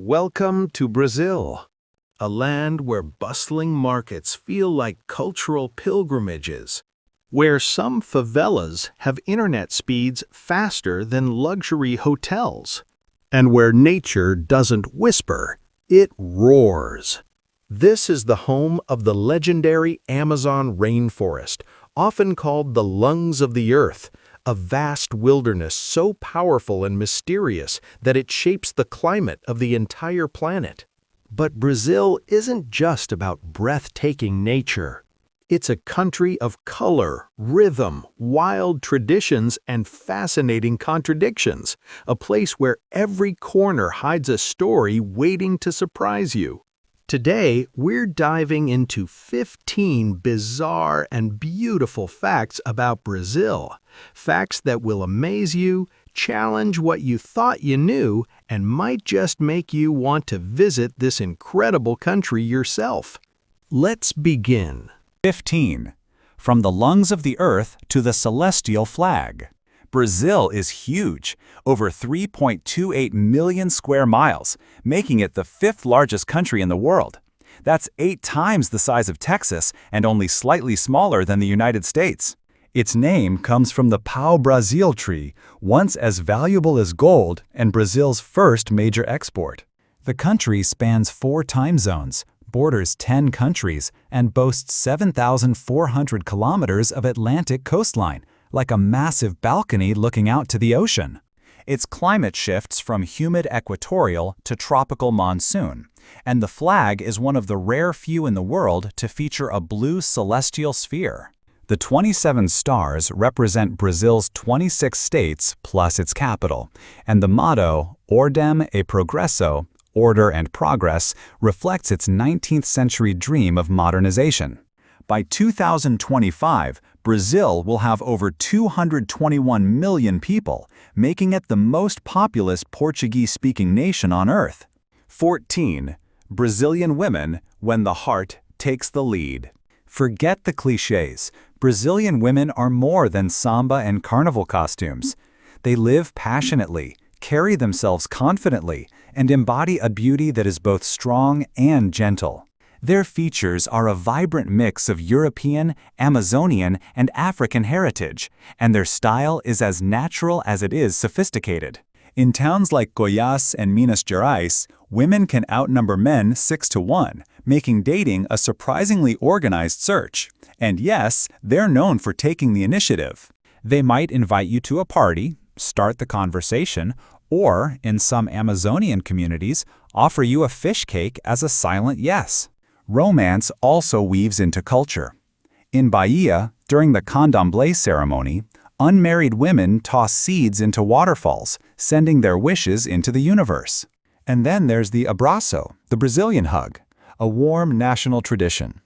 Welcome to Brazil, a land where bustling markets feel like cultural pilgrimages, where some favelas have internet speeds faster than luxury hotels, and where nature doesn't whisper, it roars. This is the home of the legendary Amazon rainforest, often called the lungs of the earth, a vast wilderness so powerful and mysterious that it shapes the climate of the entire planet. But Brazil isn't just about breathtaking nature. It's a country of color, rhythm, wild traditions, and fascinating contradictions, a place where every corner hides a story waiting to surprise you. Today, we're diving into 15 bizarre and beautiful facts about Brazil. Facts that will amaze you, challenge what you thought you knew, and might just make you want to visit this incredible country yourself. Let's begin. 15. From the lungs of the earth to the celestial flag. Brazil is huge, over 3.28 million square miles, making it the fifth largest country in the world. That's 8 times the size of Texas and only slightly smaller than the United States. Its name comes from the pau-brasil tree, once as valuable as gold and Brazil's first major export. The country spans 4 time zones, borders 10 countries, and boasts 7,400 kilometers of Atlantic coastline, like a massive balcony looking out to the ocean. Its climate shifts from humid equatorial to tropical monsoon, and the flag is one of the rare few in the world to feature a blue celestial sphere. The 27 stars represent Brazil's 26 states plus its capital, and the motto, Ordem e Progresso, order and progress, reflects its 19th century dream of modernization. By 2025, Brazil will have over 221 million people, making it the most populous Portuguese-speaking nation on Earth. 14. Brazilian women when the heart takes the lead. Forget the clichés. Brazilian women are more than samba and carnival costumes. They live passionately, carry themselves confidently, and embody a beauty that is both strong and gentle. Their features are a vibrant mix of European, Amazonian, and African heritage, and their style is as natural as it is sophisticated. In towns like Goiás and Minas Gerais, women can outnumber men 6-1, making dating a surprisingly organized search. And yes, they're known for taking the initiative. They might invite you to a party, start the conversation, or, in some Amazonian communities, offer you a fish cake as a silent yes. Romance also weaves into culture. In Bahia, during the candomblé ceremony, unmarried women toss seeds into waterfalls, sending their wishes into the universe. And then there's the abraço, the Brazilian hug, a warm national tradition.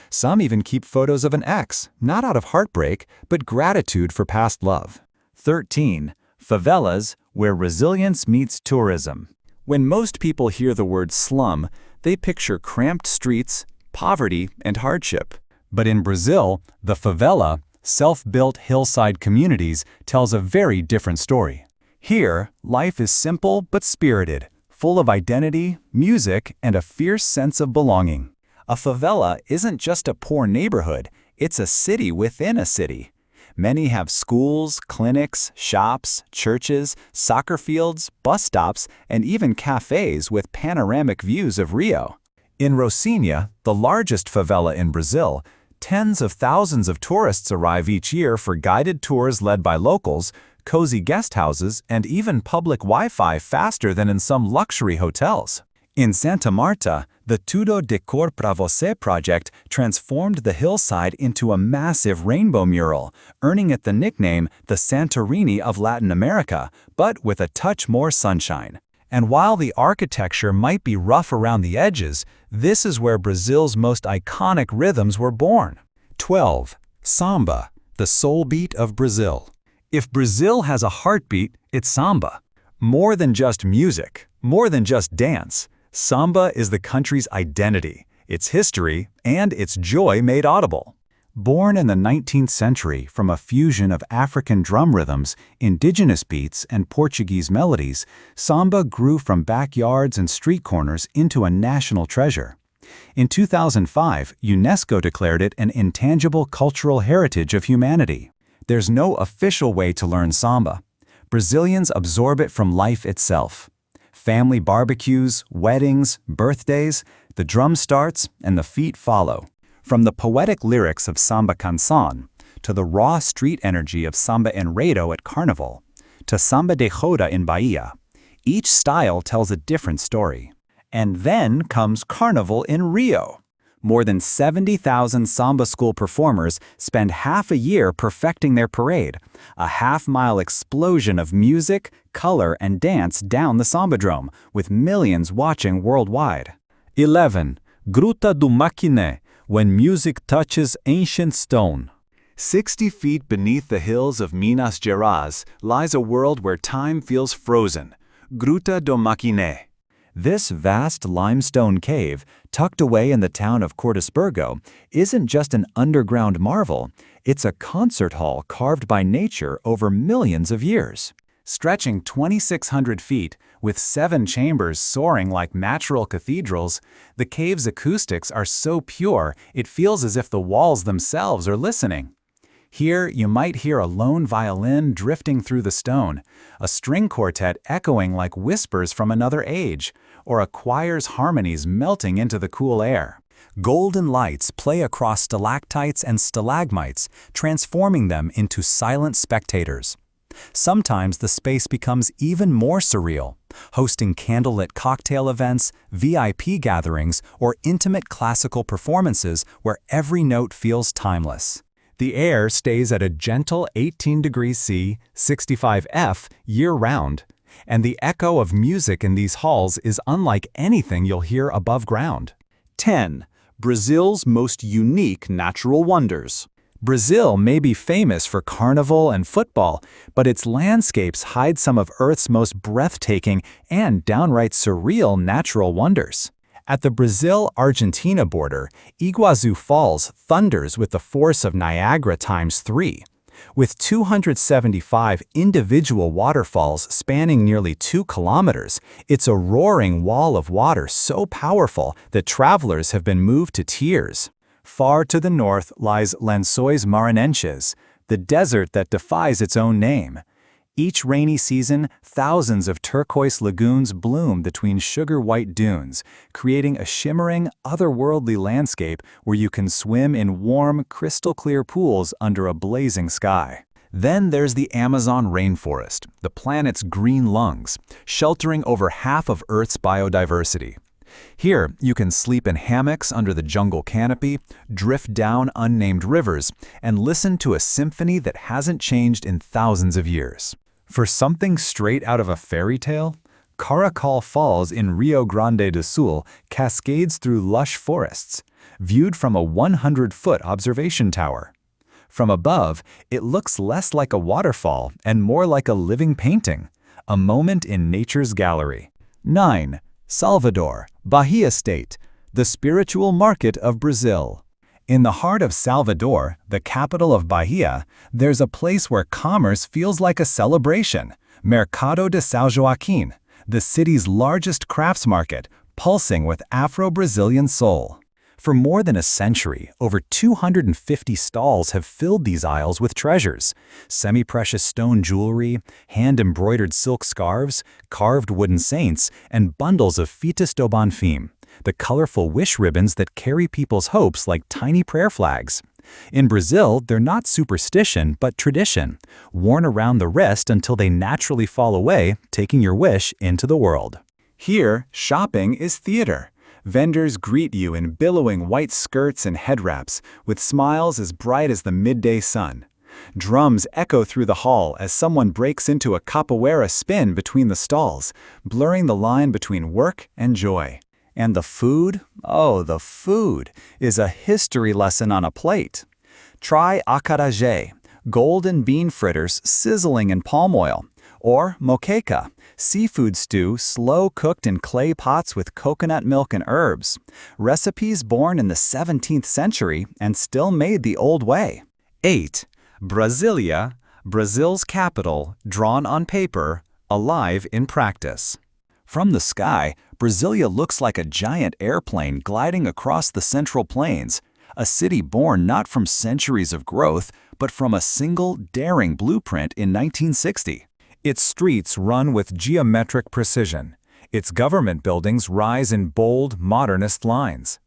Some even keep photos of an ex, not out of heartbreak, but gratitude for past love. 13. Favelas, where resilience meets tourism. When most people hear the word slum, they picture cramped streets, poverty, and hardship. But in Brazil, the favela, self-built hillside communities, tells a very different story. Here, life is simple but spirited, full of identity, music, and a fierce sense of belonging. A favela isn't just a poor neighborhood, it's a city within a city. Many have schools, clinics, shops, churches, soccer fields, bus stops, and even cafes with panoramic views of Rio. In Rocinha, the largest favela in Brazil, tens of thousands of tourists arrive each year for guided tours led by locals, cozy guest houses, and even public Wi-Fi faster than in some luxury hotels. In Santa Marta, the Tudo de Cor pra Você project transformed the hillside into a massive rainbow mural, earning it the nickname the Santorini of Latin America, but with a touch more sunshine. And while the architecture might be rough around the edges, this is where Brazil's most iconic rhythms were born. 12. Samba, the soul beat of Brazil. If Brazil has a heartbeat, it's samba. More than just music, more than just dance. Samba is the country's identity, its history, and its joy made audible. Born in the 19th century from a fusion of African drum rhythms, indigenous beats, and Portuguese melodies, samba grew from backyards and street corners into a national treasure. In 2005, UNESCO declared it an intangible cultural heritage of humanity. There's no official way to learn samba. Brazilians absorb it from life itself. Family barbecues, weddings, birthdays, the drum starts and the feet follow. From the poetic lyrics of Samba Canção, to the raw street energy of Samba Enredo at Carnival, to Samba de Roda in Bahia, each style tells a different story. And then comes Carnival in Rio. More than 70,000 samba school performers spend half a year perfecting their parade, a half-mile explosion of music, color, and dance down the Sambadrome, with millions watching worldwide. 11. Gruta do Maquiné, when music touches ancient stone. 60 feet beneath the hills of Minas Gerais lies a world where time feels frozen. Gruta do Maquiné. This vast limestone cave, tucked away in the town of Cordisburgo, isn't just an underground marvel, it's a concert hall carved by nature over millions of years. Stretching 2,600 feet, with 7 chambers soaring like natural cathedrals, the cave's acoustics are so pure it feels as if the walls themselves are listening. Here, you might hear a lone violin drifting through the stone, a string quartet echoing like whispers from another age, or a choir's harmonies melting into the cool air. Golden lights play across stalactites and stalagmites, transforming them into silent spectators. Sometimes the space becomes even more surreal, hosting candlelit cocktail events, VIP gatherings, or intimate classical performances where every note feels timeless. The air stays at a gentle 18 degrees C, 65 F year-round, and the echo of music in these halls is unlike anything you'll hear above ground. 10. Brazil's most unique natural wonders. Brazil may be famous for carnival and football, but its landscapes hide some of Earth's most breathtaking and downright surreal natural wonders. At the Brazil-Argentina border, Iguazu Falls thunders with the force of Niagara times 3. With 275 individual waterfalls spanning nearly 2 kilometers, it's a roaring wall of water so powerful that travelers have been moved to tears. Far to the north lies Lençóis Maranhenses, the desert that defies its own name. Each rainy season, thousands of turquoise lagoons bloom between sugar-white dunes, creating a shimmering, otherworldly landscape where you can swim in warm, crystal-clear pools under a blazing sky. Then there's the Amazon rainforest, the planet's green lungs, sheltering over half of Earth's biodiversity. Here, you can sleep in hammocks under the jungle canopy, drift down unnamed rivers, and listen to a symphony that hasn't changed in thousands of years. For something straight out of a fairy tale, Caracol Falls in Rio Grande do Sul cascades through lush forests, viewed from a 100-foot observation tower. From above, it looks less like a waterfall and more like a living painting, a moment in nature's gallery. 9. Salvador, Bahia State, the spiritual market of Brazil. In the heart of Salvador, the capital of Bahia, there's a place where commerce feels like a celebration, Mercado de São Joaquim, the city's largest crafts market, pulsing with Afro-Brazilian soul. For more than a century, over 250 stalls have filled these aisles with treasures: semi-precious stone jewelry, hand-embroidered silk scarves, carved wooden saints, and bundles of fitas do Bonfim, the colorful wish ribbons that carry people's hopes like tiny prayer flags. In Brazil, they're not superstition, but tradition, worn around the wrist until they naturally fall away, taking your wish into the world. Here, shopping is theater. Vendors greet you in billowing white skirts and head wraps, with smiles as bright as the midday sun. Drums echo through the hall as someone breaks into a capoeira spin between the stalls, blurring the line between work and joy. And the food? Oh, the food is a history lesson on a plate. Try acarajé, golden bean fritters sizzling in palm oil, Or moqueca, seafood stew slow-cooked in clay pots with coconut milk and herbs. Recipes born in the 17th century and still made the old way. 8. Brasilia, Brazil's capital, drawn on paper, alive in practice. From the sky, Brasilia looks like a giant airplane gliding across the Central Plains, a city born not from centuries of growth, but from a single, daring blueprint in 1960. Its streets run with geometric precision. Its government buildings rise in bold, modernist lines.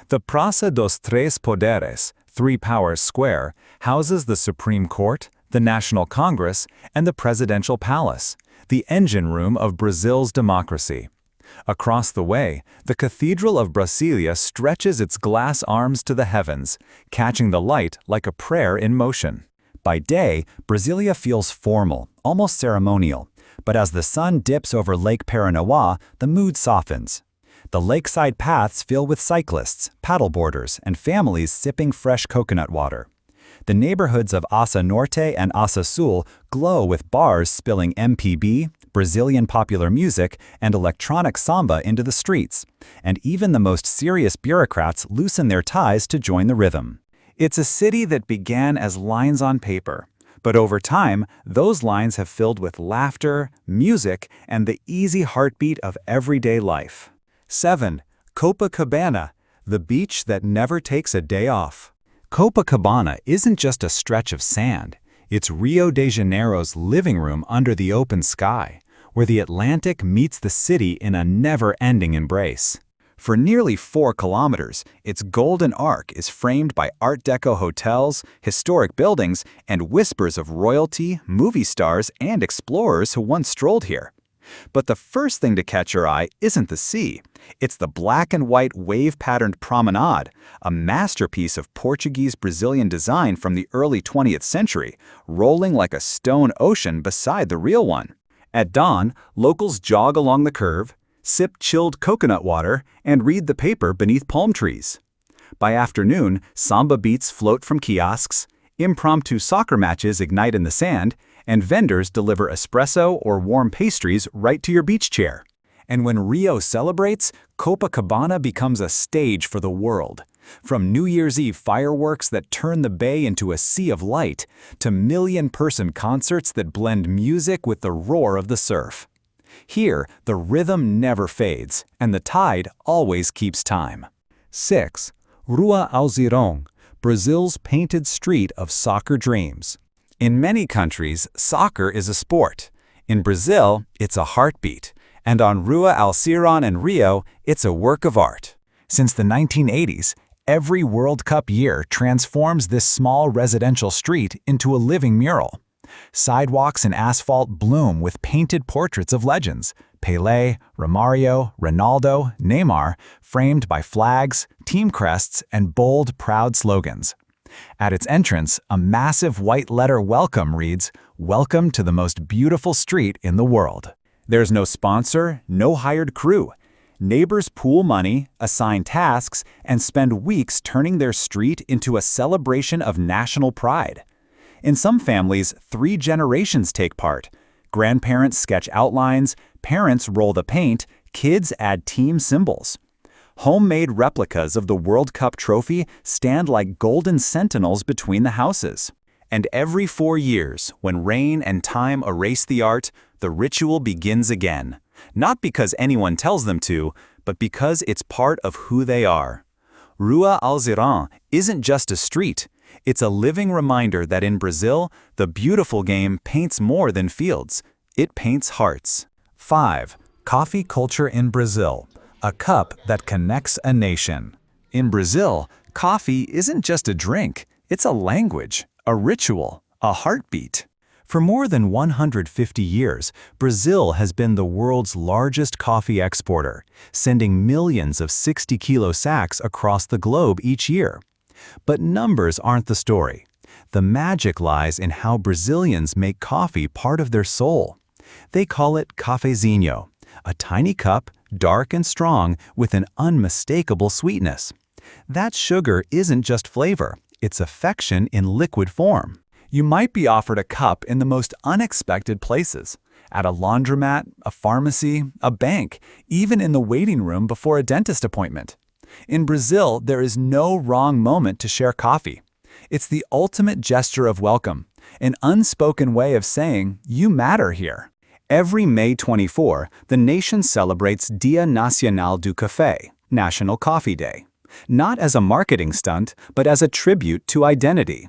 The Praça dos Três Poderes, Three Powers Square, houses the Supreme Court, the National Congress, and the Presidential Palace, the engine room of Brazil's democracy. Across the way, the Cathedral of Brasilia stretches its glass arms to the heavens, catching the light like a prayer in motion. By day, Brasilia feels formal, almost ceremonial, but as the sun dips over Lake Paranoá, the mood softens. The lakeside paths fill with cyclists, paddleboarders, and families sipping fresh coconut water. The neighborhoods of Asa Norte and Asa Sul glow with bars spilling MPB, Brazilian popular music, and electronic samba into the streets, and even the most serious bureaucrats loosen their ties to join the rhythm. It's a city that began as lines on paper, but over time, those lines have filled with laughter, music, and the easy heartbeat of everyday life. 7. Copacabana, the beach that never takes a day off. Copacabana isn't just a stretch of sand. It's Rio de Janeiro's living room under the open sky, where the Atlantic meets the city in a never-ending embrace. For nearly 4 kilometers, its golden arc is framed by Art Deco hotels, historic buildings, and whispers of royalty, movie stars, and explorers who once strolled here. But the first thing to catch your eye isn't the sea. It's the black and white wave-patterned promenade, a masterpiece of Portuguese-Brazilian design from the early 20th century, rolling like a stone ocean beside the real one. At dawn, locals jog along the curve, sip chilled coconut water, and read the paper beneath palm trees. By afternoon, samba beats float from kiosks, impromptu soccer matches ignite in the sand, and vendors deliver espresso or warm pastries right to your beach chair. And when Rio celebrates, Copacabana becomes a stage for the world. From New Year's Eve fireworks that turn the bay into a sea of light, to million-person concerts that blend music with the roar of the surf. Here, the rhythm never fades, and the tide always keeps time. 6. Rua Alzirão, Brazil's painted street of soccer dreams. In many countries, soccer is a sport. In Brazil, it's a heartbeat. And on Rua Alzirão in Rio, it's a work of art. Since the 1980s, every World Cup year transforms this small residential street into a living mural. Sidewalks and asphalt bloom with painted portraits of legends, Pelé, Romario, Ronaldo, Neymar, framed by flags, team crests, and bold, proud slogans. At its entrance, a massive white letter welcome reads, "Welcome to the most beautiful street in the world." There's no sponsor, no hired crew. Neighbors pool money, assign tasks, and spend weeks turning their street into a celebration of national pride. In some families, 3 generations take part. Grandparents sketch outlines, parents roll the paint, kids add team symbols. Homemade replicas of the World Cup trophy stand like golden sentinels between the houses. And every 4 years, when rain and time erase the art, the ritual begins again. Not because anyone tells them to, but because it's part of who they are. Rua Alzirão isn't just a street. It's a living reminder that in Brazil, the beautiful game paints more than fields. It paints hearts. 5. Coffee culture in Brazil, a cup that connects a nation. In Brazil, coffee isn't just a drink. It's a language, a ritual, a heartbeat. For more than 150 years, Brazil has been the world's largest coffee exporter, sending millions of 60-kilo sacks across the globe each year. But numbers aren't the story. The magic lies in how Brazilians make coffee part of their soul. They call it cafezinho, a tiny cup, dark and strong, with an unmistakable sweetness. That sugar isn't just flavor, it's affection in liquid form. You might be offered a cup in the most unexpected places. At a laundromat, a pharmacy, a bank, even in the waiting room before a dentist appointment. In Brazil, there is no wrong moment to share coffee. It's the ultimate gesture of welcome, an unspoken way of saying, you matter here. Every May 24, the nation celebrates Dia Nacional do Café, National Coffee Day. Not as a marketing stunt, but as a tribute to identity.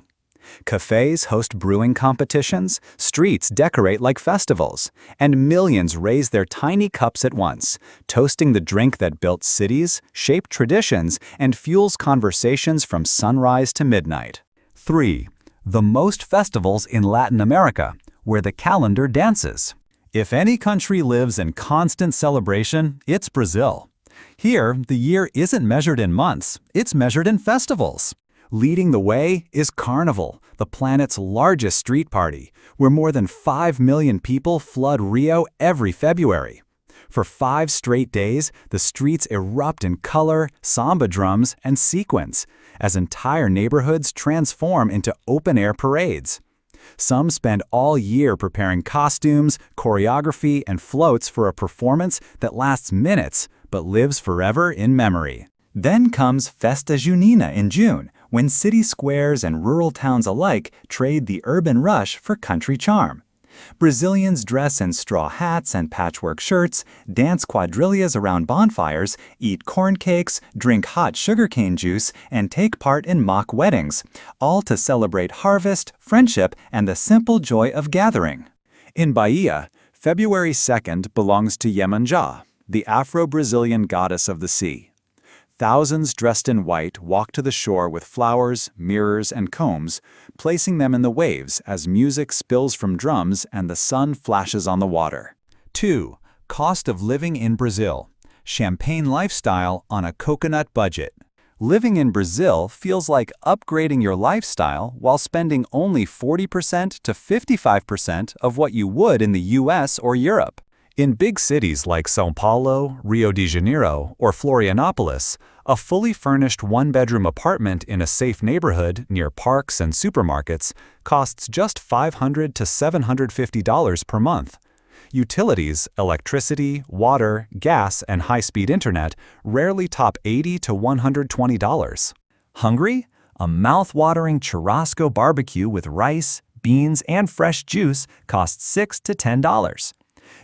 Cafes host brewing competitions, streets decorate like festivals, and millions raise their tiny cups at once, toasting the drink that built cities, shaped traditions, and fuels conversations from sunrise to midnight. 3. The most festivals in Latin America, where the calendar dances. If any country lives in constant celebration, it's Brazil. Here, the year isn't measured in months, it's measured in festivals. Leading the way is Carnival, the planet's largest street party, where more than 5 million people flood Rio every February. For 5 straight days, the streets erupt in color, samba drums, and sequins, as entire neighborhoods transform into open-air parades. Some spend all year preparing costumes, choreography, and floats for a performance that lasts minutes but lives forever in memory. Then comes Festa Junina in June, when city squares and rural towns alike trade the urban rush for country charm. Brazilians dress in straw hats and patchwork shirts, dance quadrilhas around bonfires, eat corn cakes, drink hot sugarcane juice, and take part in mock weddings, all to celebrate harvest, friendship, and the simple joy of gathering. In Bahia, February 2nd belongs to Iemanjá, the Afro-Brazilian goddess of the sea. Thousands dressed in white walk to the shore with flowers, mirrors, and combs, placing them in the waves as music spills from drums and the sun flashes on the water. 2. Cost of living in Brazil. Champagne lifestyle on a coconut budget. Living in Brazil feels like upgrading your lifestyle while spending only 40% to 55% of what you would in the US or Europe. In big cities like São Paulo, Rio de Janeiro, or Florianopolis, a fully furnished one-bedroom apartment in a safe neighborhood near parks and supermarkets costs just $500 to $750 per month. Utilities, electricity, water, gas, and high-speed internet rarely top $80 to $120. Hungry? A mouth-watering churrasco barbecue with rice, beans, and fresh juice costs $6 to $10.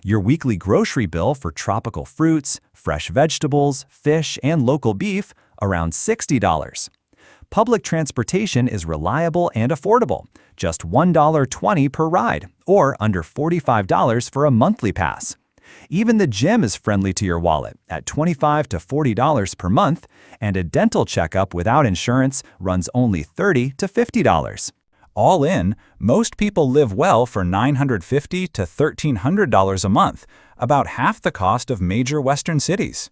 Your weekly grocery bill for tropical fruits, fresh vegetables, fish, and local beef, around $60. Public transportation is reliable and affordable, just $1.20 per ride, or under $45 for a monthly pass. Even the gym is friendly to your wallet at $25 to $40 per month, and a dental checkup without insurance runs only $30 to $50. All in, most people live well for $950 to $1,300 a month, about half the cost of major Western cities.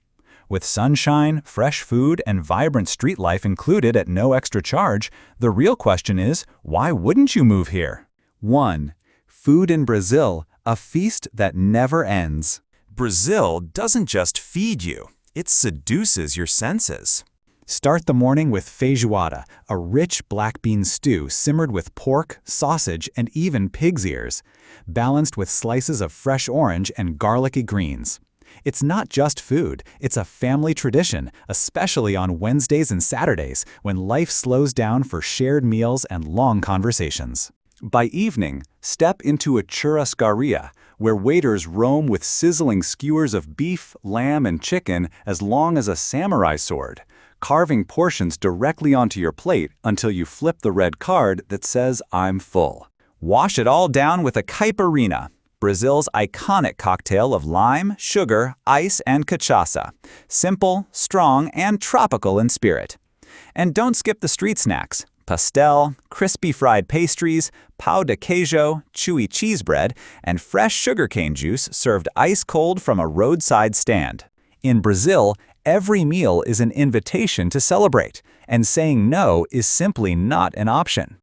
With sunshine, fresh food, and vibrant street life included at no extra charge, the real question is, why wouldn't you move here? 1. Food in Brazil, a feast that never ends. Brazil doesn't just feed you, it seduces your senses. Start the morning with feijoada, a rich black bean stew simmered with pork, sausage, and even pig's ears, balanced with slices of fresh orange and garlicky greens. It's not just food, it's a family tradition, especially on Wednesdays and Saturdays when life slows down for shared meals and long conversations. By evening, step into a churrascaria, where waiters roam with sizzling skewers of beef, lamb, and chicken as long as a samurai sword, carving portions directly onto your plate until you flip the red card that says, "I'm full." Wash it all down with a caipirinha, Brazil's iconic cocktail of lime, sugar, ice, and cachaça. Simple, strong, and tropical in spirit. And don't skip the street snacks. Pastel, crispy fried pastries, pão de queijo, chewy cheese bread, and fresh sugarcane juice served ice-cold from a roadside stand. In Brazil, every meal is an invitation to celebrate, and saying no is simply not an option.